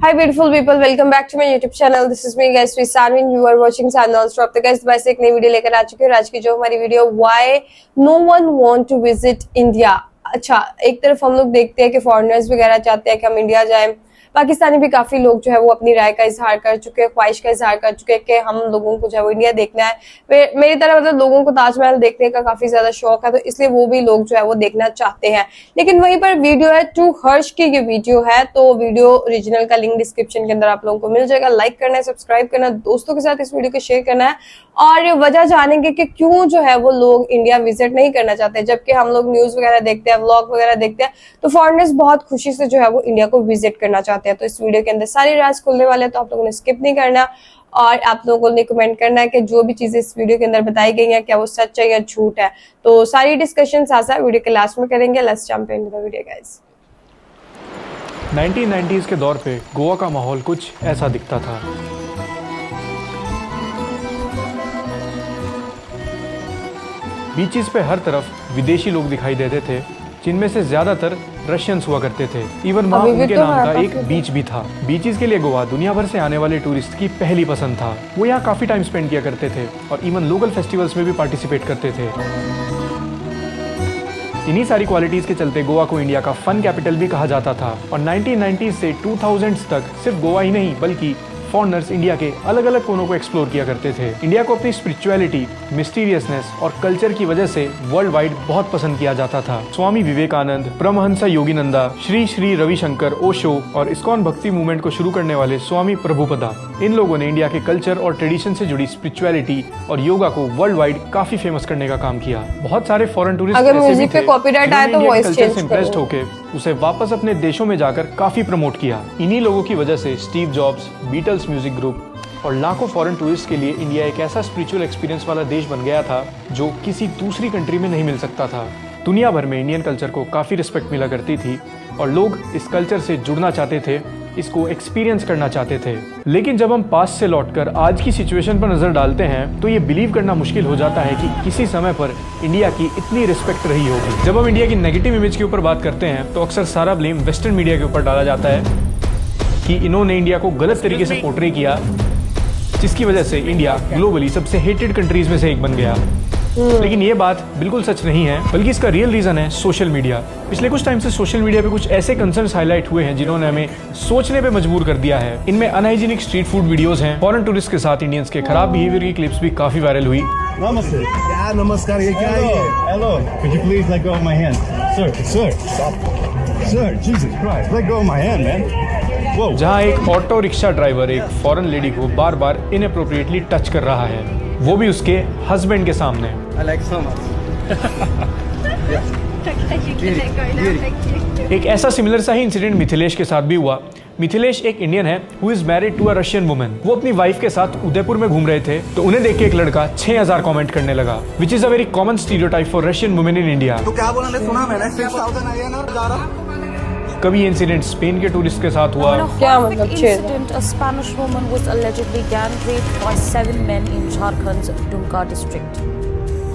Hi beautiful people, welcome back to my YouTube channel. This is me guys, Sanvin. You are watching Sanvin Stop. तो guys दोबारा से एक नई video लेकर आ चुकी हूँ। आज की जो हमारी video Why no one want to visit India। अच्छा, एक तरफ हम लोग देखते हैं कि फॉरेनर्स वगैरह चाहते हैं कि हम इंडिया जाएं। पाकिस्तानी भी काफी लोग जो है वो अपनी राय का इजहार कर चुके हैं, ख्वाहिश का इजहार कर चुके हैं कि हम लोगों को जो है वो इंडिया देखना है। मेरी तरह मतलब लोगों को ताजमहल देखने का काफी ज्यादा शौक है, तो इसलिए वो भी लोग जो है वो देखना चाहते हैं। लेकिन वहीं पर वीडियो है टू हर्ष की ये वीडियो है, तो वीडियो ओरिजिनल का लिंक डिस्क्रिप्शन के अंदर आप लोगों को मिल जाएगा। लाइक करना है, सब्सक्राइब करना है, दोस्तों के साथ इस वीडियो को शेयर करना है और वजह जानेंगे कि क्यों जो है वो लोग इंडिया विजिट नहीं करना चाहते। जबकि हम लोग न्यूज वगैरह देखते हैं, व्लॉग वगैरह देखते हैं, तो फॉरेनर्स बहुत खुशी से जो है वो इंडिया को विजिट करना चाहते हैं। तो इस वीडियो के अंदर सारी राज खुलने वाले हैं, तो आप लोगों ने स्किप नहीं करना और आप लोगों ने कमेंट करना है कि जो भी चीजें इस वीडियो के अंदर बताई गई हैं क्या वो सच है या झूठ है। तो सारी डिस्कशन साथ वीडियो के लास्ट में करेंगे। Let's jump into the video guys. 1990s के दौर पे गोवा का माहौल कुछ ऐसा दिखता था। बीचेस पे हर तरफ विदेशी लोग दिखाई देते थे, जिनमें से ज्यादातर रशियंस हुआ करते थे। इवन वहाँ उनके नाम का एक बीच भी था। बीचेस के लिए गोवा दुनिया भर से आने वाले टूरिस्ट की पहली पसंद था। वो यहाँ काफी टाइम स्पेंड किया करते थे और इवन लोकल फेस्टिवल्स में भी पार्टिसिपेट करते थे। इन्हीं सारी क्वालिटीज के चलते गोवा को इंडिया का फन कैपिटल भी कहा जाता था। और 1990s से 2000s तक सिर्फ गोवा ही नहीं बल्कि फॉरेनर्स इंडिया के अलग अलग कोनों को एक्सप्लोर किया करते थे। इंडिया को अपनी स्पिरिचुअलिटी, मिस्टीरियसनेस और कल्चर की वजह से वर्ल्ड वाइड बहुत पसंद किया जाता था। स्वामी विवेकानंद, परमहंस योगीनंदा, श्री श्री रविशंकर ओशो और इस्कॉन भक्ति मूवमेंट को शुरू करने वाले स्वामी प्रभुपदा, इन लोगों ने इंडिया के कल्चर और ट्रेडिशन से जुड़ी स्पिरिचुअलिटी और योगा को वर्ल्ड वाइड काफी फेमस करने का काम किया। बहुत सारे फॉरेन टूरिस्ट इम्प्रेस्ड होके उसे वापस अपने देशों में जाकर काफी प्रमोट किया। इन्हीं लोगों की वजह से Steve Jobs, Beatles music group और लाखों फॉरेन टूरिस्ट के लिए इंडिया एक ऐसा स्पिरिचुअल एक्सपीरियंस वाला देश बन गया था जो किसी दूसरी कंट्री में नहीं मिल सकता था। दुनिया भर में इंडियन कल्चर को काफी रिस्पेक्ट मिला करती थी और लोग इस कल्चर से जुड़ना चाहते थे, इसको एक्सपीरियंस करना चाहते थे। लेकिन जब हम पास्ट से लौटकर आज की सिचुएशन पर नजर डालते हैं तो ये बिलीव करना मुश्किल हो जाता है कि किसी समय पर इंडिया की इतनी रिस्पेक्ट रही होगी। जब हम इंडिया की नेगेटिव इमेज के ऊपर बात करते हैं तो अक्सर सारा ब्लेम वेस्टर्न मीडिया के ऊपर डाला जाता है कि इन्होंने इंडिया को गलत तरीके से पोर्ट्रे किया, जिसकी वजह से इंडिया ग्लोबली सबसे हेटेड कंट्रीज में से एक बन गया। लेकिन ये बात बिल्कुल सच नहीं है, बल्कि इसका रियल रीजन है सोशल मीडिया। पिछले कुछ टाइम से सोशल मीडिया पे कुछ ऐसे कंसर्न्स हाईलाइट हुए हैं जिन्होंने हमें सोचने पे मजबूर कर दिया है। इनमें अनहाइजीनिक स्ट्रीट फूड वीडियोस हैं, फॉरेन टूरिस्ट के साथ इंडियंस के खराब बिहेवियर की क्लिप्स भी काफी वायरल हुई। नमस्ते यार, नमस्कार, ये क्या है? Hello, could you please let go of my hand? Sir, stop. Sir, Jesus Christ, let go of my hand, man. Whoa. जहाँ एक ऑटो रिक्शा ड्राइवर एक फॉरेन लेडी को बार बार इनअप्रोप्रिएटली टच कर रहा है, वो भी उसके हस्बैंड के सामने। I like so much. एक ऐसा सिमिलर सा ही इंसिडेंट मिथिलेश के साथ भी हुआ। मिथिलेश एक इंडियन है who is married to a Russian woman. वो अपनी वाइफ के साथ उदयपुर में घूम रहे थे तो उन्हें देख के एक लड़का 6000 कमेंट करने लगा, which is a very common stereotype for Russian women in India. तो क्या बोला? सुना मैंने 6000 INR जा रहा। कभी इंसिडेंट स्पेन के टूरिस्ट के साथ हुआ। क्या मतलब? Incident, a Spanish woman was allegedly gang raped by 7 men in Jharkhand's Dumka district.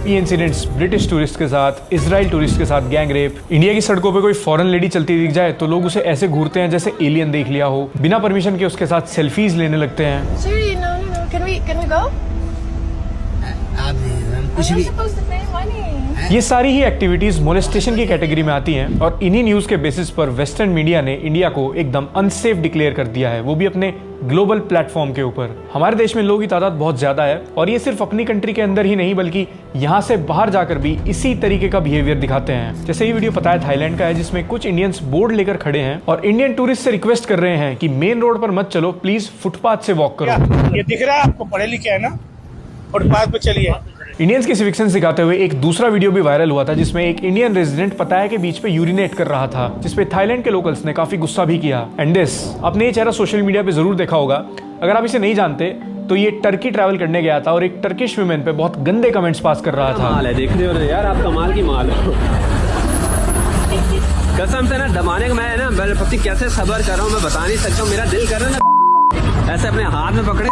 ये इंसिडेंट्स ब्रिटिश टूरिस्ट के साथ, इजराइल टूरिस्ट के साथ गैंग रेप। इंडिया की सड़कों पे कोई फॉरेन लेडी चलती दिख जाए तो लोग उसे ऐसे घूरते हैं जैसे एलियन देख लिया हो। बिना परमिशन के उसके साथ सेल्फीज लेने लगते हैं। Seriously, no. Can we go? कुछ भी। ये सारी ही एक्टिविटीज मोलेस्टेशन की कैटेगरी में आती हैं और इन्हीं न्यूज के बेसिस पर वेस्टर्न मीडिया ने इंडिया को एकदम अनसेफ डिक्लेयर कर दिया है, वो भी अपने ग्लोबल प्लेटफॉर्म के ऊपर। हमारे देश में लोगों की तादाद बहुत ज्यादा है और ये सिर्फ अपनी कंट्री के अंदर ही नहीं बल्कि यहाँ से बाहर जाकर भी इसी तरीके का बिहेवियर दिखाते हैं। जैसे ये वीडियो पता है थाईलैंड का है, जिसमें कुछ इंडियंस बोर्ड लेकर खड़े हैं और इंडियन टूरिस्ट से रिक्वेस्ट कर रहे हैं कि मेन रोड पर मत चलो, प्लीज फुटपाथ से वॉक करो। ये दिख रहा है आपको, पढ़े लिखे है ना, फुटपाथ पे चलिए। इंडियंस की सिविक सेंस दिखाते हुए एक दूसरा वीडियो भी वायरल हुआ था, जिसमें एक इंडियन रेजिडेंट पताया के बीच पे यूरिनेट कर रहा था, जिसपे थाईलैंड के लोकल्स ने काफी गुस्सा भी किया। एंड दिस, आपने ये चेहरा सोशल मीडिया पे जरूर देखा होगा। अगर आप इसे नहीं जानते तो ये टर्की ट्रैवल करने गया था और एक टर्किश वुमेन पे बहुत गंदे कमेंट्स पास कर रहा था। माल है, देख रहे हो यार, आप कमाल की माल हो। कसम से ना दबाने का मैं ना पति कैसे सबर कर रहा हूँ मैं बता नहीं सकता हूँ। मेरा दिल कर रहा है ना ऐसे अपने हाथ में पकड़े।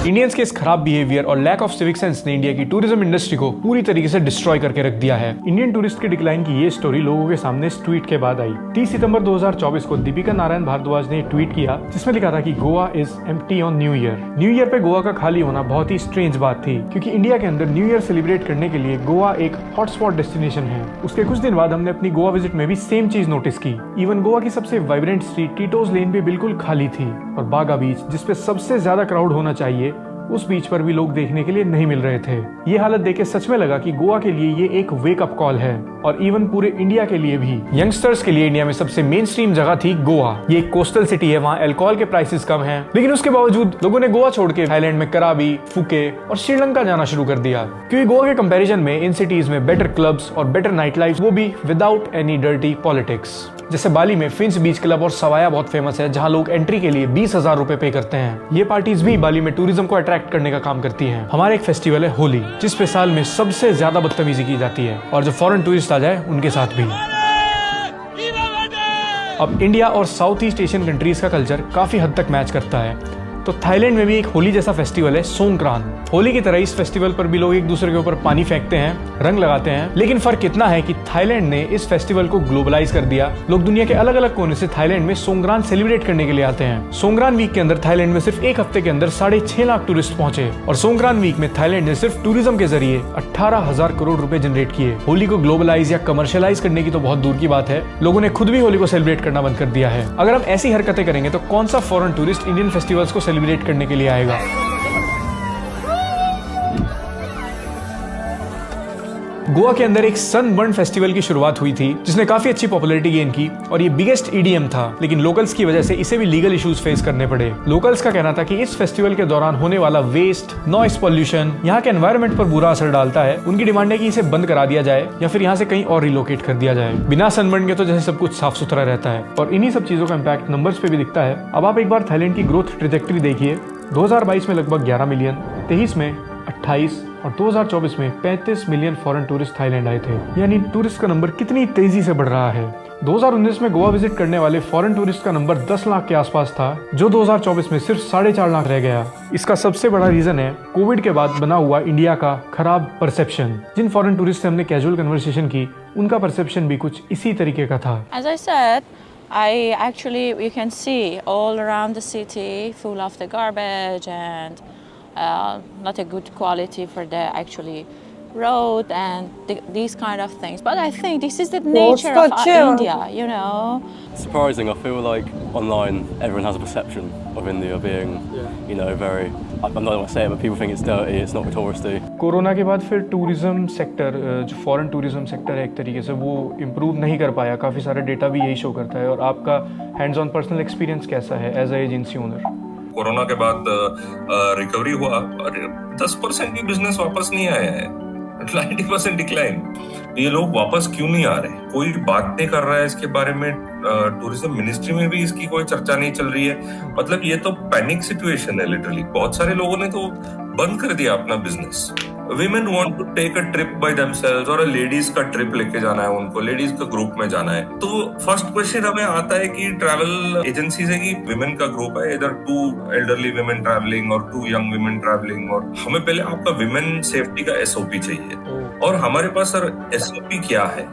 इंडियंस के इस खराब बिहेवियर और लैक ऑफ सिविक सेंस ने इंडिया की टूरिज्म इंडस्ट्री को पूरी तरीके से डिस्ट्रॉय करके रख दिया है। इंडियन टूरिस्ट के डिक्लाइन की ये स्टोरी लोगों के सामने इस ट्वीट के बाद आई। 30 सितंबर 2024 को दीपिका नारायण भारद्वाज ने ट्वीट किया जिसमें लिखा था कि Goa is empty on new year. New year पे गोवा का खाली होना बहुत ही स्ट्रेंज बात थी, क्योंकि इंडिया के अंदर न्यू ईयर सेलिब्रेट करने के लिए गोवा एक हॉटस्पॉट डेस्टिनेशन है। उसके कुछ दिन बाद हमने अपनी गोवा विजिट में भी सेम चीज नोटिस की। इवन गोवा की सबसे वाइब्रेंट स्ट्रीट टीटोज लेन भी बिल्कुल खाली थी और बागा बीच, जिसपे सबसे ज्यादा क्राउड होना चाहिए, उस बीच पर भी लोग देखने के लिए नहीं मिल रहे थे। ये हालत देख के सच में लगा कि गोवा के लिए ये एक वेक अप कॉल है और इवन पूरे इंडिया के लिए भी। यंगस्टर्स के लिए इंडिया में सबसे मेन स्ट्रीम जगह थी गोवा। ये एक कोस्टल सिटी है, वहाँ अल्कोहल के प्राइसेस कम हैं, लेकिन उसके बावजूद लोगों ने गोवा छोड़ के थाईलैंड में कराबी, फुके और श्रीलंका जाना शुरू कर दिया, क्योंकि गोवा के कंपैरिजन में इन सिटीज में बेटर क्लब्स और बेटर नाइट लाइफ, वो भी विदाउट एनी डर्टी पॉलिटिक्स। जैसे बाली में फिंच बीच क्लब और सवाया बहुत फेमस है, जहाँ लोग एंट्री के लिए 20,000 रुपए पे करते हैं। ये पार्टीज भी बाली में टूरिज्म को अट्रैक्ट करने का काम करती हैं। हमारा एक फेस्टिवल है होली, जिसपे साल में सबसे ज्यादा बदतमीजी की जाती है और जो फॉरेन टूरिस्ट आ जाए उनके साथ भी। अब इंडिया और साउथ ईस्ट एशियन कंट्रीज का कल्चर काफी हद तक मैच करता है, तो थाईलैंड में भी एक होली जैसा फेस्टिवल है सोंक्रान। होली की तरह इस फेस्टिवल पर भी लोग एक दूसरे के ऊपर पानी फेंकते हैं, रंग लगाते हैं, लेकिन फर्क इतना है कि थाईलैंड ने इस फेस्टिवल को ग्लोबलाइज कर दिया। लोग दुनिया के अलग अलग कोने से थाईलैंड में सोंक्रान सेलिब्रेट करने के लिए आते हैं। सोंक्रान वीक के अंदर थाईलैंड में सिर्फ एक हफ्ते के अंदर 6.5 लाख टूरिस्ट पहुंचे और सोंक्रान वीक में थाईलैंड ने सिर्फ टूरिज्म के जरिए 18,000 करोड़ रुपए जनरेट किए। होली को ग्लोबलाइज या कमर्शियलाइज करने की तो बहुत दूर की बात है, लोगों ने खुद भी होली को सेलिब्रेट करना बंद कर दिया है। अगर हम ऐसी हरकतें करेंगे तो कौन सा फॉरेन टूरिस्ट इंडियन फेस्टिवल्स को सेलिब्रेट करने के लिए आएगा? गोवा के अंदर एक सनबर्न फेस्टिवल की शुरुआत हुई थी, जिसने काफी अच्छी पॉपुलैरिटी गेन की और ये बिगेस्ट ईडीएम था, लेकिन लोकल्स की वजह से इसे भी लीगल इश्यूज फेस करने पड़े। लोकल्स का कहना था कि इस फेस्टिवल के दौरान होने वाला वेस्ट, नॉइस पॉल्यूशन यहाँ के एनवायरनमेंट पर बुरा असर डालता है। उनकी डिमांड है कि इसे बंद करा दिया जाए या फिर यहाँ से कहीं और रिलोकेट कर दिया जाए। बिना सनबर्न के तो जैसे सब कुछ साफ सुथरा रहता है, और इन्हीं सब चीजों का इम्पैक्ट नंबर्स पे भी दिखता है। अब आप एक बार थाईलैंड की ग्रोथ ट्रेजेक्टरी देखिए। 2022 में लगभग 11 मिलियन, 23 में 28 और 2024 में 35 मिलियन फॉरेन टूरिस्ट थाईलैंड आए थे। यानी टूरिस्ट का नंबर कितनी तेजी से बढ़ रहा है। 2019 में गोवा विजिट करने वाले फॉरेन टूरिस्ट का नंबर 10 लाख के आसपास था, जो 2024 में सिर्फ 4.5 लाख रह गया। इसका सबसे बड़ा रीजन है कोविड के बाद बना हुआ इंडिया का खराब परसेप्शन। जिन फॉरेन टूरिस्ट से हमने कैजुअल कन्वर्सेशन की, उनका परसेप्शन भी कुछ इसी तरीके का था। As I said, you can see all around the city full of the garbage and not a good quality for the road and these kind of things. But I think this is the nature of India, you know. Surprising, I feel like online everyone has a perception of India being, very, I'm not going to say it, but people think it's dirty, it's not touristy. Corona के बाद फिर tourism sector, जो foreign tourism sector है एक तरीके से, वो improve नहीं कर पाया। काफ़ी सारे डेटा भी यही शो करता है। और आपका हैंड्स ऑन पर्सनल एक्सपीरियंस कैसा है as a agency owner? Corona के बाद रिकवरी हुआ और 10% भी बिजनेस वापस नहीं आया है, 90% डिक्लाइन। ये लोग वापस क्यों नहीं आ रहे? कोई बात नहीं कर रहा है इसके बारे में। टूरिज्म मिनिस्ट्री में भी इसकी कोई चर्चा नहीं चल रही है। मतलब ये तो पैनिक सिचुएशन है लिटरली। बहुत सारे लोगों ने तो बंद कर दिया अपना business. Women want to take a trip by themselves और लेडीज का ट्रिप लेके जाना है उनको, लेडीज का ग्रुप में जाना है। तो फर्स्ट क्वेश्चन हमें आता है कि ट्रैवल एजेंसी से कि विमेन का ग्रुप है, इधर 2 एल्डरली विमेन ट्रैवलिंग और 2 यंग विमेन ट्रैवलिंग, और हमें पहले आपका विमेन सेफ्टी का एसओपी चाहिए। और हमारे पास सर एसओपी क्या है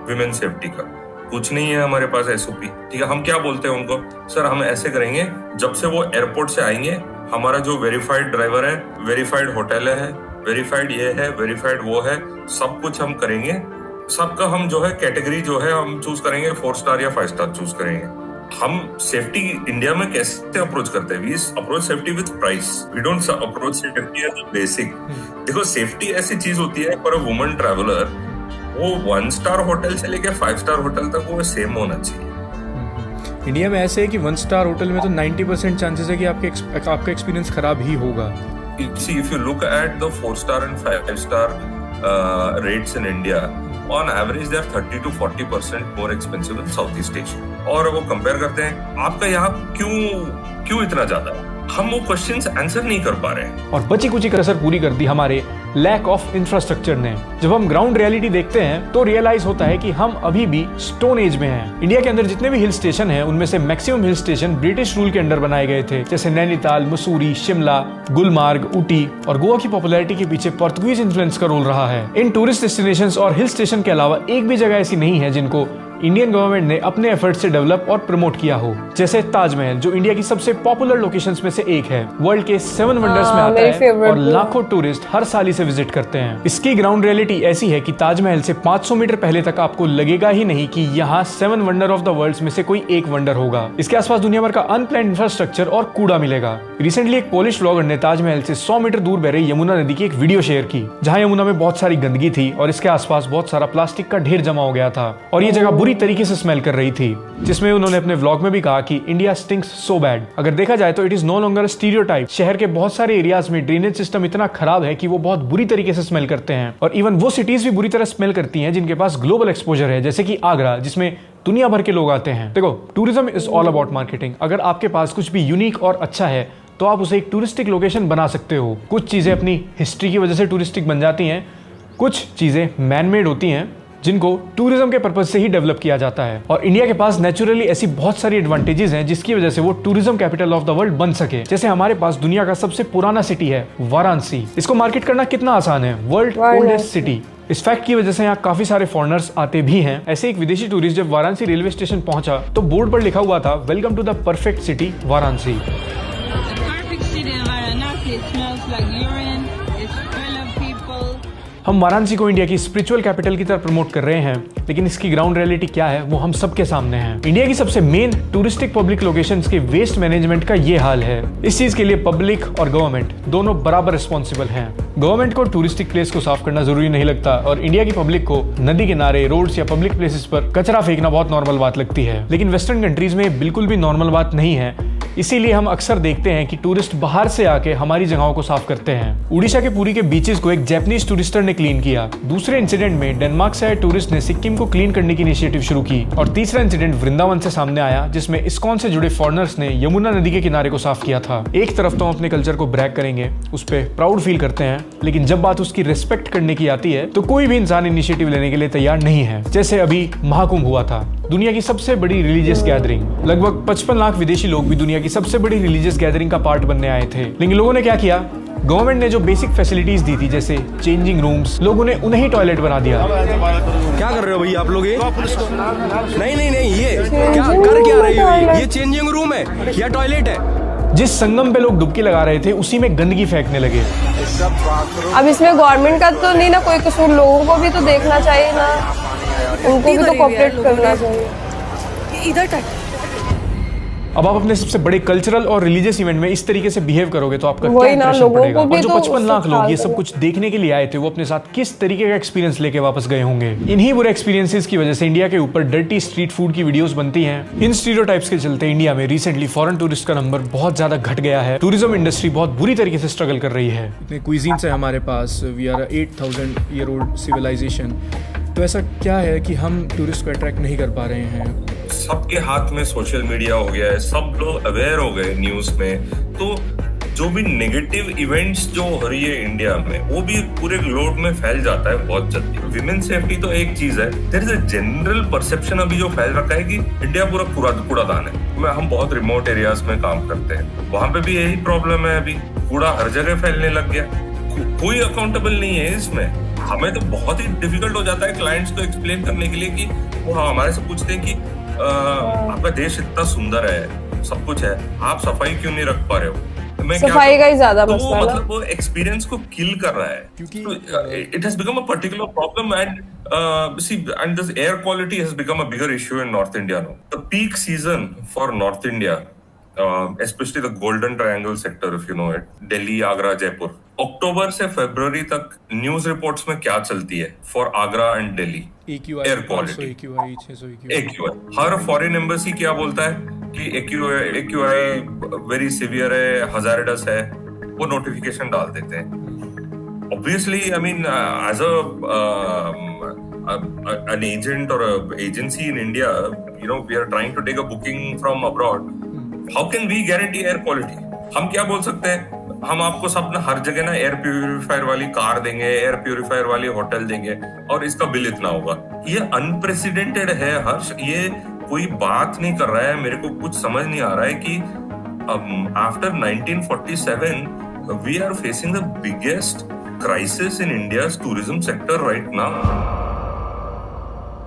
विमेन सेफ्टी का? कुछ नहीं है हमारे पास एसओपी। ठीक है, हम क्या बोलते हैं उनको, सर हम ऐसे करेंगे, जब से वो एयरपोर्ट से आएंगे, हमारा जो वेरीफाइड ड्राइवर है, वेरीफाइड होटल है, वेरीफाइड ये है, वेरीफाइड वो है, सब कुछ हम करेंगे। सबका हम जो है कैटेगरी जो है हम चूज करेंगे, 4 स्टार या 5 स्टार चूज करेंगे। हम सेफ्टी इंडिया में कैसे अप्रोच करते हैं? We approach safety with price, we don't approach safety as a basic. देखो, सेफ्टी ऐसी चीज होती है फॉर अ वुमन ट्रैवलर, वो 1 स्टार होटल से लेके 5 स्टार होटल तक वो सेम होना चाहिए। इंडिया में ऐसे है कि 1 स्टार होटल में तो 90% चांसेस है कि आपका एक्सपीरियंस खराब ही होगा। See, if you look at the 4-star and 5-star rates in India, on average they are 30 to 40% more expensive than Southeast Asia. और वो कंपेयर करते हैं, आपका यहाँ क्यों इतना ज्यादा है? हम वो क्वेश्चंस आंसर नहीं कर पा रहे हैं। और बची कुची कसर पूरी कर दी हमारे लैक ऑफ इंफ्रास्ट्रक्चर ने। जब हम ग्राउंड रियलिटी देखते हैं तो रियलाइज होता है कि हम अभी भी स्टोन एज में हैं। इंडिया के अंदर जितने भी हिल स्टेशन हैं उनमें से maximum hill station British rule के अंडर बनाए गए थे, जैसे नैनीताल, मसूरी, शिमला, गुलमार्ग, ऊटी। और गोवा की पॉपुलैरिटी के पीछे पोर्तुगीज इन्फ्लुएंस का रोल रहा है। इन टूरिस्ट डेस्टिनेशंस और हिल स्टेशन के अलावा एक भी जगह ऐसी नहीं है जिनको इंडियन गवर्नमेंट ने अपने एफर्ट से डेवलप और प्रमोट किया हो, जैसे ताजमहल, जो इंडिया की सबसे पॉपुलर लोकेशंस में से एक है, वर्ल्ड के 7 वंडर्स में आता है और लाखों टूरिस्ट हर साल इसे विजिट करते हैं। इसकी ग्राउंड रियलिटी ऐसी है कि ताजमहल से 500 मीटर पहले तक आपको लगेगा ही नहीं कि यहाँ 7 वंडर ऑफ द वर्ल्ड में से कोई एक वंडर होगा। इसके आसपास दुनिया भर का अनप्लान्ड इंफ्रास्ट्रक्चर और कूड़ा मिलेगा। रिसेंटली एक पोलिश ब्लॉगर ने ताजमहल से 100 मीटर दूर बह रही यमुना नदी की एक वीडियो शेयर की, जहाँ यमुना में बहुत सारी गंदगी थी और इसके आसपास बहुत सारा प्लास्टिक का ढेर जमा हो गया था और ये जगह बुरी तरीके से स्मेल कर रही थी, जिसमें उन्होंने अपने व्लॉग में भी कहा कि इंडिया स्टिंक्स सो बैड। अगर देखा जाए तो it is no longer stereotype. शहर के बहुत सारे एरियाज में ड्रेनेज सिस्टम इतना खराब है कि वो बहुत बुरी तरीके से स्मेल करते हैं और इवन वो सिटीज भी बुरी तरह स्मेल करती हैं जिनके पास ग्लोबल एक्सपोजर है, जैसे कि आगरा, जिसमें दुनिया भर के लोग आते हैं। देखो, tourism is all about marketing. अगर आपके पास कुछ भी यूनिक और अच्छा है तो आप उसे एक टूरिस्टिक लोकेशन बना सकते हो। कुछ चीजें अपनी हिस्ट्री की वजह से टूरिस्टिक बन जाती हैं, कुछ चीजें मैन मेड होती हैं जिनको टूरिज्म के पर्पज से ही डेवलप किया जाता है। और इंडिया के पास नेचुरली ऐसी बहुत सारी एडवांटेजेस हैं जिसकी वजह से वो tourism capital of the world बन सके। जैसे हमारे पास दुनिया का सबसे पुराना सिटी है वाराणसी। इसको मार्केट करना कितना आसान है, वर्ल्ड ओल्डेस्ट सिटी। इस फैक्ट की वजह से यहाँ काफी सारे फॉरेनर्स आते भी हैं। ऐसे एक विदेशी टूरिस्ट जब वाराणसी रेलवे स्टेशन पहुंचा तो बोर्ड पर लिखा हुआ था, welcome to the perfect city Varanasi. हम वाराणसी को इंडिया की स्पिरिचुअल कैपिटल की तरह प्रमोट कर रहे हैं, लेकिन इसकी ग्राउंड रियलिटी क्या है वो हम सबके सामने है। इंडिया की सबसे मेन टूरिस्टिक पब्लिक लोकेशंस के वेस्ट मैनेजमेंट का ये हाल है। इस चीज के लिए पब्लिक और गवर्नमेंट दोनों बराबर रिस्पॉन्सिबल हैं। गवर्नमेंट को टूरिस्टिक प्लेस को साफ करना जरूरी नहीं लगता और इंडिया की पब्लिक को नदी किनारे, रोड्स या पब्लिक प्लेसेस पर कचरा फेंकना बहुत नॉर्मल बात लगती है, लेकिन वेस्टर्न कंट्रीज में बिल्कुल भी नॉर्मल बात नहीं है। इसीलिए हम अक्सर देखते हैं कि टूरिस्ट बाहर से आके हमारी जगहों को साफ करते हैं। उड़ीसा के पुरी के बीचेस को एक जापानीज टूरिस्टर ने क्लीन किया। दूसरे इंसिडेंट में डेनमार्क से आए टूरिस्ट ने सिक्किम को क्लीन करने की इनिशिएटिव शुरू की। और तीसरा इंसिडेंट वृंदावन से सामने आया, जिसमें इस्कॉन से जुड़े फॉरेनर्स ने यमुना नदी के किनारे को साफ किया था। एक तरफ तो हम अपने कल्चर को ब्रैग करेंगे, उस पर प्राउड फील करते हैं, लेकिन जब बात उसकी रिस्पेक्ट करने की आती है तो कोई भी इंसान इनिशिएटिव लेने के लिए तैयार नहीं है। जैसे अभी महाकुंभ हुआ था, दुनिया की सबसे बड़ी रिलीजियस गैदरिंग। लगभग 55 लाख विदेशी लोग भी दुनिया की सबसे बड़ी रिलीजियस गैदरिंग का पार्ट बनने आए थे, लेकिन लोगों ने क्या किया, गवर्नमेंट ने जो बेसिक फैसिलिटीज दी थी जैसे चेंजिंग रूम्स, लोगों ने उन्हें ही टॉयलेट बना दिया। क्या कर रहे हो भैया आप लोग? ये नहीं ये क्या कर क्या रहे हो? ये चेंजिंग रूम है या टॉयलेट है? जिस संगम पे लोग डुबकी लगा रहे थे उसी में गंदगी फेंकने लगे। अब इसमें गवर्नमेंट का तो नहीं ना कोई कसूर, लोगों को भी तो देखना चाहिए ना, उनको भी तो कोऑपरेट करना चाहिए। इधर तक अब आप अपने सबसे बड़े कल्चरल और रिलीजियस इवेंट में इस तरीके से बिहेव करोगे तो आपका क्या वही ना, इंप्रेशन लोगों पड़ेगा? को भी और जो तो 55 लाख लोग ये उससे सब कुछ देखने के लिए आए थे वो अपने साथ किस तरीके का एक्सपीरियंस लेके वापस गए होंगे? इन्हीं बुरे एक्सपीरियंसेस की वजह से इंडिया के ऊपर डर्टी स्ट्रीट फूड की वीडियोस बनती हैं। इन स्टीरियोटाइप्स के चलते इंडिया में रिसेंटली फॉरेन टूरिस्ट का नंबर बहुत ज्यादा घट गया है। टूरिज्म इंडस्ट्री बहुत बुरी तरीके से स्ट्रगल कर रही है। इतने क्विजीन्स है हमारे पास, we are 8000 year old civilisation. तो ऐसा क्या है कि हम टूरिस्ट को अट्रैक्ट नहीं कर पा रहे हैं? सबके हाथ में सोशल मीडिया हो गया है, सब लोग अवेयर हो गए न्यूज में, तो जो भी नेगेटिव इवेंट्स जो हो रही है इंडिया में वो भी पूरे ग्लोब में फैल जाता है बहुत जल्दी। विमेन सेफ्टी तो एक चीज है, there is a general perception अभी जो फैल रखा है कि इंडिया पूरा कूड़ादान है। हम बहुत रिमोट एरियाज में काम करते हैं, वहां पे भी यही प्रॉब्लम है, अभी कूड़ा हर जगह फैलने लग गया, कोई अकाउंटेबल नहीं है इसमें। हमें तो बहुत ही डिफिकल्ट हो जाता है क्लाइंट्स को एक्सप्लेन करने के लिए कि वो हमारे से पूछते हैं कि आपका देश इतना सुंदर है, सब कुछ है, आप सफाई क्यों नहीं रख पा रहे हो? मैं सफाई का ही ज्यादा तो मसला है, मतलब वो एक्सपीरियंस को किल कर रहा है, क्योंकि it has become a particular problem and this air quality has become a bigger issue in north India now. The peak season for north India, especially the golden triangle sector, if you know it, Delhi, Agra, Jaipur, अक्टूबर से फरवरी तक news reports में क्या चलती है for Agra and Delhi? Air quality, AQI। हर foreign embassy क्या बोलता है कि AQI वेरी सीवियर है, हजारडस है, वो नोटिफिकेशन डाल देते हैं। Obviously I mean as an agent or an agency in India, you know, we are trying to take a booking from abroad. How can we guarantee air quality? हम क्या बोल सकते हैं? हम आपको सब ना हर जगह ना एयर प्यूरिफायर वाली कार देंगे, एयर प्यूरिफायर वाली होटल देंगे और इसका बिल इतना होगा। ये अनप्रेसिडेंटेड है हर्ष, ये कोई बात नहीं कर रहा है। मेरे को कुछ समझ नहीं आ रहा है कि after 1947 we are facing the biggest crisis in India's tourism sector right now.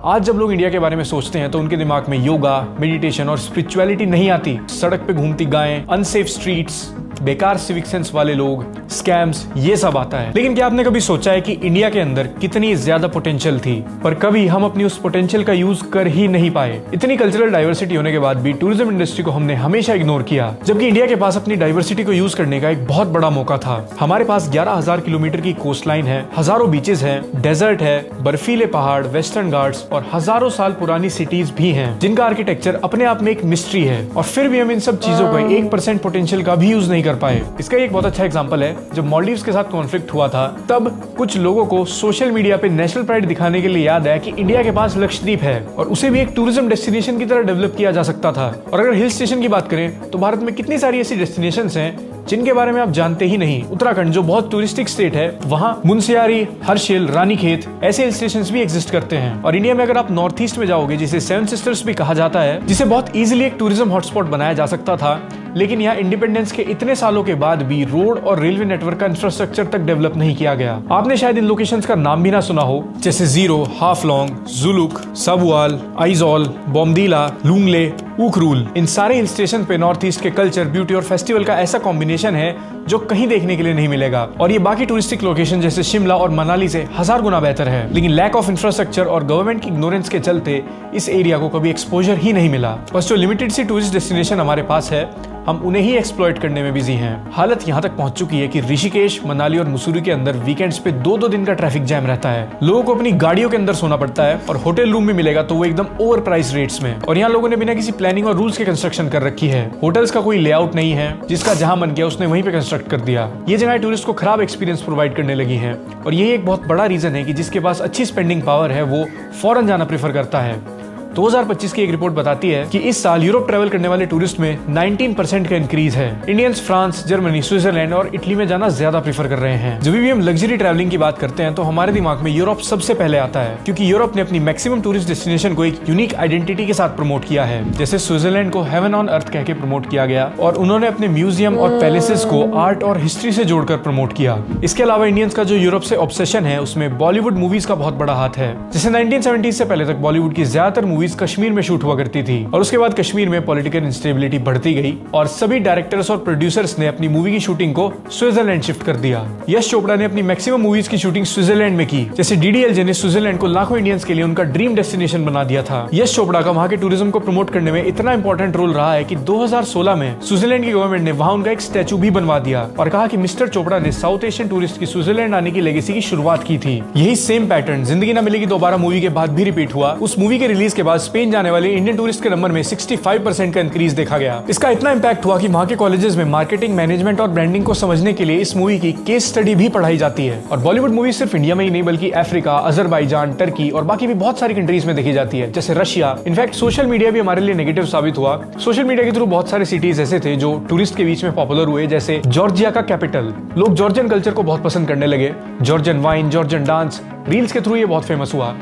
आज जब लोग इंडिया के बारे में सोचते हैं तो उनके दिमाग में योगा, मेडिटेशन और स्पिरिचुअलिटी नहीं आती। सड़क पे घूमती गायें, अनसेफ स्ट्रीट्स, बेकार सिविक सेंस वाले लोग, स्कैम्स, ये सब आता है। लेकिन क्या आपने कभी सोचा है कि इंडिया के अंदर कितनी ज्यादा पोटेंशियल थी, पर कभी हम अपनी उस पोटेंशियल का यूज कर ही नहीं पाए। इतनी कल्चरल डाइवर्सिटी होने के बाद भी टूरिज्म इंडस्ट्री को हमने हमेशा इग्नोर किया, जबकि इंडिया के पास अपनी डाइवर्सिटी को यूज करने का एक बहुत बड़ा मौका था। हमारे पास 11,000 किलोमीटर की कोस्ट लाइन है, हजारों बीचेस हैं, डेजर्ट है, बर्फीले पहाड़, वेस्टर्न घाट्स और हजारों साल पुरानी सिटीज भी हैं, जिनका आर्किटेक्चर अपने आप में एक मिस्ट्री है। और फिर भी हम इन सब चीजों को 1% पोटेंशियल का भी यूज नहीं कर पाए। इसका एक बहुत अच्छा एग्जांपल है, जब मालदीव्स के साथ कॉन्फ्लिक्ट हुआ था तब कुछ लोगों को सोशल मीडिया पे नेशनल प्राइड दिखाने के लिए याद आया कि इंडिया के पास लक्षद्वीप है और उसे भी एक टूरिज्म डेस्टिनेशन की तरह डेवलप किया जा सकता था। और अगर हिल स्टेशन की बात करें तो भारत में कितनी सारी ऐसी डेस्टिनेशंस हैं जिनके बारे में आप जानते ही नहीं। उत्तराखंड जो बहुत टूरिस्टिक स्टेट है, वहाँ मुनस्यारी, हर्षिल, रानीखेत ऐसे हिल स्टेशंस भी एग्जिस्ट करते हैं। और इंडिया में अगर आप नॉर्थ ईस्ट में जाओगे, जिसे सेवन सिस्टर्स भी कहा जाता है, जिसे बहुत इजीली एक टूरिज्म हॉटस्पॉट बनाया जा सकता था, लेकिन यहाँ इंडिपेंडेंस के इतने सालों के बाद भी रोड और रेलवे नेटवर्क का इंफ्रास्ट्रक्चर तक डेवलप नहीं किया गया। आपने शायद इन लोकेशंस का नाम भी ना सुना हो, जैसे जीरो, हाफलोंग, जुलुक, सबवाल, आइजॉल, बोमदीला, लुंगले, उखरूल। इन सारे हिल स्टेशन पे नॉर्थ ईस्ट के कल्चर, ब्यूटी और फेस्टिवल का ऐसा कॉम्बिनेशन है जो कहीं देखने के लिए नहीं मिलेगा। और ये बाकी टूरिस्टिक लोकेशन जैसे शिमला और मनाली से 1000 गुना बेहतर है। लेकिन लैक ऑफ इंफ्रास्ट्रक्चर और गवर्नमेंट की इग्नोरेंस के चलते इस एरिया को कभी एक्सपोजर ही नहीं मिला। बस जो लिमिटेड सी टूरिस्ट डेस्टिनेशन हमारे पास है, हम उन्हें ही एक्सप्लॉइट करने में बिजी हैं। हालत यहाँ तक पहुंच चुकी है कि ऋषिकेश, मनाली और मसूरी के अंदर वीकेंड्स पे 2-2 दिन का ट्रैफिक जैम रहता है। लोगों को अपनी गाड़ियों के अंदर सोना पड़ता है और होटल रूम में मिलेगा तो वो एकदम ओवर प्राइस रेट्स में। और यहाँ लोगों ने बिना किसी प्लानिंग और रूल्स के कंस्ट्रक्शन कर रखी है। होटल्स का कोई लेआउट नहीं है, जिसका जहां मन गया उसने वहीं पे कंस्ट्रक्ट कर दिया। ये जगह टूरिस्ट को खराब एक्सपीरियंस प्रोवाइड करने लगी है और यही एक बहुत बड़ा रीजन है कि जिसके पास अच्छी स्पेंडिंग पावर है वो फॉरेन जाना प्रेफर करता है। 2025 की एक रिपोर्ट बताती है कि इस साल यूरोप ट्रैवल करने वाले टूरिस्ट में 19% का इंक्रीज है। इंडियंस फ्रांस, जर्मनी, स्विट्जरलैंड और इटली में जाना ज्यादा प्रेफर कर रहे हैं। जब भी हम लग्जरी ट्रैवलिंग की बात करते हैं तो हमारे दिमाग में यूरोप सबसे पहले आता है, क्योंकि यूरोप ने अपनी मैक्सिमम टूरिस्ट डेस्टिनेशन को एक यूनिक आइडेंटिटी के साथ प्रमोट किया है। जैसे स्विट्जरलैंड को हेवन ऑन अर्थ कह के प्रमोट किया गया और उन्होंने अपने म्यूजियम और पैलेसेस को आर्ट और हिस्ट्री से जोड़कर प्रमोट किया। इसके अलावा इंडियंस का जो यूरोप से ऑब्सेशन है उसमें बॉलीवुड मूवीज का बहुत बड़ा हाथ है। जैसे 1970s से पहले तक बॉलीवुड की ज्यादातर मूवीज कश्मीर में शूट हुआ करती थी और उसके बाद कश्मीर में पॉलिटिकल इंस्टेबिलिटी बढ़ती गई और सभी डायरेक्टर्स और प्रोड्यूसर्स ने अपनी मूवी की शूटिंग को स्विट्जरलैंड शिफ्ट कर दिया। यश चोपड़ा ने अपनी मैक्सिमम मूवीज की शूटिंग स्विट्जरलैंड में की। जैसे डीडीएलजे ने स्विट्जरलैंड को लाखों इंडियंस के लिए उनका ड्रीम डेस्टिनेशन बना दिया था। यश चोपड़ा का वहां के टूरिज्म को प्रमोट करने में इतना इंपॉर्टेंट रोल रहा है कि 2016 में स्विट्जरलैंड की गवर्नमेंट ने वहां उनका एक स्टैचू भी बनवा दिया और कहा कि मिस्टर चोपड़ा ने साउथ एशियन टूरिस्ट की स्विट्जरलैंड आने की लेगेसी की शुरुआत की थी। यही सेम पैटर्न जिंदगी न मिलेगी दोबारा मूवी के बाद भी रिपीट हुआ। उस मूवी के रिलीज के बाद स्पेन जाने वाले इंडियन टूरिस्ट के नंबर में 65% का इंक्रीज देखा गया। इसका इतना इंपैक्ट हुआ कि वहां के कॉलेजेस में मार्केटिंग, मैनेजमेंट और ब्रांडिंग को समझने के लिए इस मूवी की केस स्टडी भी पढ़ाई जाती है। और बॉलीवुड मूवी सिर्फ इंडिया में ही नहीं बल्कि अफ्रीका, अजरबैजान, टर्की और बाकी भी बहुत सारी कंट्रीज में देखी जाती है, जैसे रशिया। इनफैक्ट सोशल मीडिया भी हमारे लिए नेगेटिव साबित हुआ। सोशल मीडिया के थ्रू बहुत सारे सिटीज ऐसे थे जो टूरिस्ट के बीच में पॉपुलर हुए, जैसे जॉर्जिया का कैपिटल। लोग जॉर्जियन कल्चर को बहुत पसंद करने लगे। Georgian wine, Georgian dance, reels के थ्रू ये बहुत फेमस हुआ।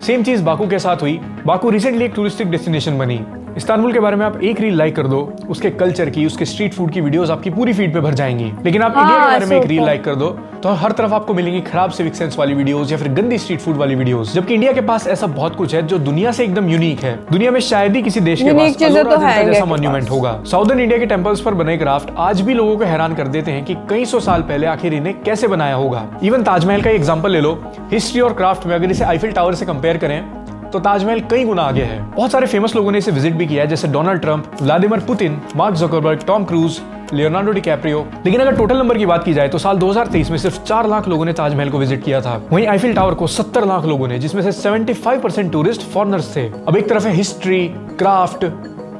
सेम चीज बाकू के साथ हुई। बाकू रिसेंटली एक टूरिस्टिक डेस्टिनेशन बनी। इस्तांबुल के बारे में आप एक रील लाइक कर दो, उसके कल्चर की, उसके स्ट्रीट फूड की वीडियोस आपकी पूरी फीड पे भर जाएंगी। लेकिन आप इंडिया के बारे में एक रील लाइक कर दो तो हर तरफ आपको मिलेंगी खराब सिविक सेंस वाली वीडियोस या फिर गंदी स्ट्रीट फूड वाली वीडियोस। जबकि इंडिया के पास ऐसा बहुत कुछ है जो दुनिया से एकदम यूनिक है। दुनिया में शायद ही किसी देश के पास अलोरा अजंता जैसा मॉन्यूमेंट होगा। साउदर्न इंडिया के टेंपल्स पर बने क्राफ्ट आज भी लोगों को हैरान कर देते हैं कि कई सौ साल पहले आखिर इन्हें कैसे बनाया होगा। इवन ताजमहल का एग्जाम्पल ले लो। हिस्ट्री और क्राफ्ट में अगर इसे आईफिल टावर से कंपेयर करें तो ताजमहल कई गुना आगे है। बहुत सारे फेमस लोगों ने इसे विजिट भी किया है, जैसे Donald Trump, Vladimir Putin, mark Zuckerberg, Tom cruise, Leonardo DiCaprio. लेकिन अगर टोटल नंबर की बात की जाए तो साल 2023 में सिर्फ 4 लाख लोगों ने ताजमहल को विजिट किया था। वहीं आईफिल टावर को 70 लाख लोगों ने, जिसमें से 75% टूरिस्ट फॉरेनर्स थे। अब एक तरफ है हिस्ट्री, क्राफ्ट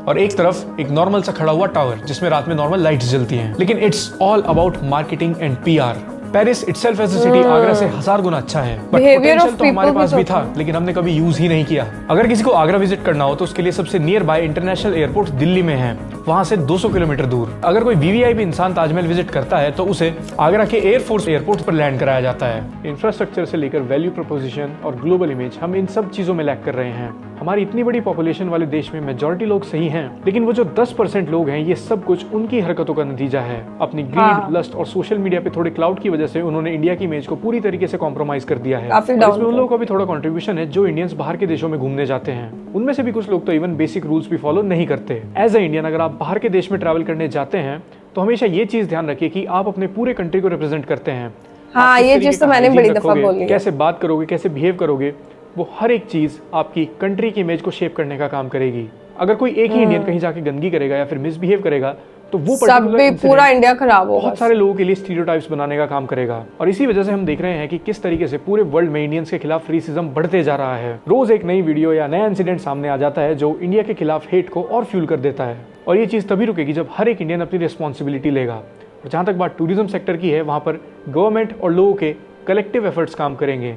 और एक तरफ एक नॉर्मल सा खड़ा हुआ टावर जिसमें रात में नॉर्मल लाइट्स जलती हैं। लेकिन it's all about marketing and PR. Paris itself as a city Agra से 1000 गुना अच्छा है, बट पोटेंशियल तो हमारे पास भी था लेकिन हमने कभी यूज ही नहीं किया। अगर किसी को आगरा विजिट करना हो तो उसके लिए सबसे near by international airport Delhi में है सिर्फ वहां से 200 किलोमीटर दूर। अगर कोई वीवीआईपी इंसान ताजमहल विजिट करता है तो उसे आगरा के एयरफोर्स एयरपोर्ट पर लैंड कराया जाता है। इंफ्रास्ट्रक्चर से लेकर वैल्यू प्रोपोजिशन और ग्लोबल इमेज, हम इन सब चीजों में लैग कर रहे हैं। हमारी इतनी बड़ी पॉपुलेशन वाले देश में मेजॉरिटी लोग सही हैं, लेकिन वो जो 10% लोग हैं, ये सब कुछ उनकी हरकतों का नतीजा है। अपनी ग्रीड, लस्ट और सोशल मीडिया पे थोड़े क्लाउड की वजह से उन्होंने इंडिया की इमेज को पूरी तरीके से कॉम्प्रोमाइज कर दिया है। इसमें उन लोगों का भी थोड़ा कंट्रीब्यूशन है जो इंडियंस बाहर के देशों में घूमने जाते हैं। उनमें से भी कुछ लोग तो इवन बेसिक रूल्स भी फॉलो नहीं करते। एज ए इंडियन अगर आप बाहर के देश में ट्रैवल करने जाते हैं तो हमेशा ये चीज ध्यान रखिए कि आप अपने पूरे कंट्री को रिप्रेजेंट करते हैं। हाँ, ये चीज तो मैंने बड़ी दफा बोली। कैसे बात करोगे, कैसे बिहेव करोगे, वो हर एक चीज आपकी कंट्री की इमेज को शेप करने का काम करेगी। अगर कोई एक ही इंडियन कहीं जाके गंदगी करेगा या फिर मिसबिहेव करेगा तो वो सब भी पूरा इंडिया खराब होगा। बहुत सारे लोगों के लिए स्टीरियोटाइप्स बनाने का काम करेगा। और इसी वजह से हम देख रहे हैं कि किस तरीके से पूरे वर्ल्ड में इंडियंस के खिलाफ रेसिज्म बढ़ते जा रहा है। रोज एक नई वीडियो या नया इंसिडेंट सामने आ जाता है जो इंडिया के खिलाफ हेट को और फ्यूल कर देता है। और ये चीज तभी रुकेगी जब हर एक इंडियन अपनी रिस्पॉन्सिबिलिटी लेगा। और जहां तक बात टूरिज्म सेक्टर की है, वहां पर गवर्नमेंट और लोगों के कलेक्टिव एफर्ट्स काम करेंगे।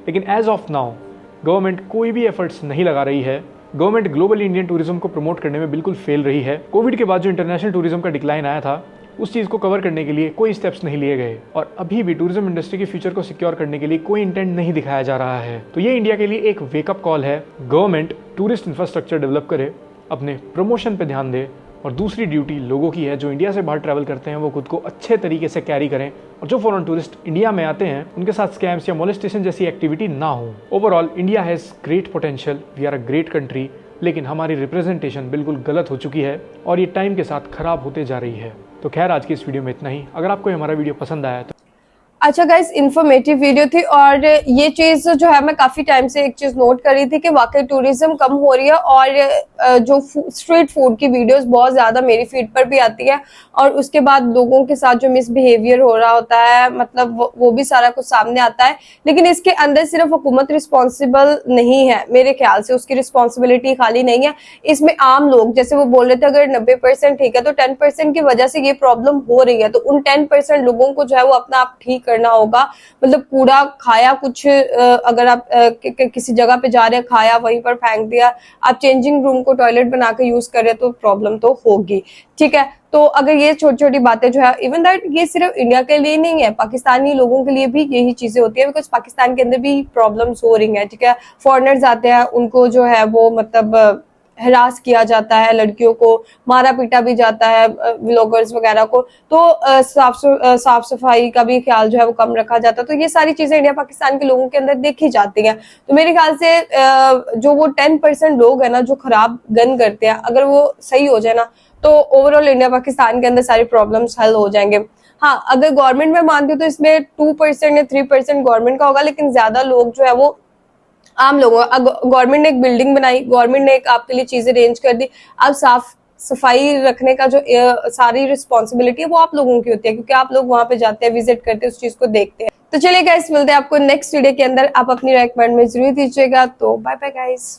लेकिन एज ऑफ नाउ गवर्नमेंट कोई भी एफर्ट्स नहीं लगा रही है। गवर्नमेंट ग्लोबल इंडियन टूरिज्म को प्रमोट करने में बिल्कुल फेल रही है। कोविड के बाद जो इंटरनेशनल टूरिज्म का डिक्लाइन आया था, उस चीज को कवर करने के लिए कोई स्टेप्स नहीं लिए गए और अभी भी टूरिज्म इंडस्ट्री के फ्यूचर को सिक्योर करने के लिए कोई इंटेंट नहीं दिखाया जा रहा है। तो ये इंडिया के लिए एक वेकअप कॉल है। गवर्नमेंट टूरिस्ट इंफ्रास्ट्रक्चर डेवलप करे, अपने प्रमोशन पे ध्यान दे, और दूसरी ड्यूटी लोगों की है जो इंडिया से बाहर ट्रैवल करते हैं वो खुद को अच्छे तरीके से कैरी करें और जो फॉरेन टूरिस्ट इंडिया में आते हैं उनके साथ स्कैम्स या मोलेस्टेशन जैसी एक्टिविटी ना हो। Overall India has great potential, we are a great country, लेकिन हमारी रिप्रेजेंटेशन बिल्कुल गलत हो चुकी है और ये टाइम के साथ खराब होते जा रही है। तो खैर आज की इस वीडियो में इतना ही। अगर आपको हमारा वीडियो पसंद आया तो अच्छा गाइस, इन्फॉर्मेटिव वीडियो थी और ये चीज जो है मैं काफी टाइम से एक चीज नोट कर रही थी कि वाकई टूरिज्म कम हो रही है और जो स्ट्रीट फूड की वीडियोस बहुत ज्यादा मेरी फीड पर भी आती है और उसके बाद लोगों के साथ जो मिसबिहेवियर हो रहा होता है, मतलब वो भी सारा कुछ सामने आता है। लेकिन इसके अंदर सिर्फ हुकूमत रिस्पॉन्सिबल नहीं है, मेरे ख्याल से उसकी रिस्पॉन्सिबिलिटी खाली नहीं है। इसमें आम लोग, जैसे वो बोल रहे थे, अगर 90% ठीक है तो 10% की वजह से ये प्रॉब्लम हो रही है। तो उन 10% लोगों को जो है वो अपना आप ठीक करना होगा। मतलब कूड़ा खाया कुछ, अगर आप किसी जगह पे जा रहे हैं, खाया वहीं पर फेंक दिया, आप चेंजिंग रूम को टॉयलेट बना के यूज कर रहे हैं तो प्रॉब्लम तो होगी। ठीक है, तो अगर ये छोटी छोटी बातें जो है, इवन दैट ये सिर्फ इंडिया के लिए नहीं है, पाकिस्तानी लोगों के लिए भी यही चीजें होती है, बिकॉज पाकिस्तान के अंदर भी प्रॉब्लम्स हो रही हैं। ठीक है, फॉरेनर्स आते हैं, उनको जो है वो मतलब हरास किया जाता है, लड़कियों को मारा पीटा भी जाता है, व्लॉगर्स वगैरह को। तो साफ सफाई का भी ख्याल जो है वो कम रखा जाता है। तो ये सारी चीजें इंडिया पाकिस्तान के लोगों के अंदर देखी जाती हैं। तो मेरे ख्याल से जो वो 10% लोग है ना जो खराब गन करते हैं, अगर वो सही हो जाए ना तो ओवरऑल इंडिया पाकिस्तान के अंदर सारी प्रॉब्लम्स हल हो जाएंगे। हाँ, अगर गवर्नमेंट में मानती हूँ तो इसमें 2% या 3% गवर्नमेंट का होगा, लेकिन ज्यादा लोग जो है वो आम लोगों, गवर्नमेंट ने एक बिल्डिंग बनाई, गवर्नमेंट ने एक आपके लिए चीजें अरेंज कर दी, अब साफ सफाई रखने का जो सारी रिस्पॉन्सिबिलिटी है वो आप लोगों की होती है, क्योंकि आप लोग वहां पे जाते हैं, विजिट करते हैं, उस चीज को देखते हैं। तो चलिए गाइस, मिलते हैं आपको नेक्स्ट वीडियो के अंदर। आप अपनी राय कमेंट में जरूर दीजिएगा। तो बाय बाय गाइस।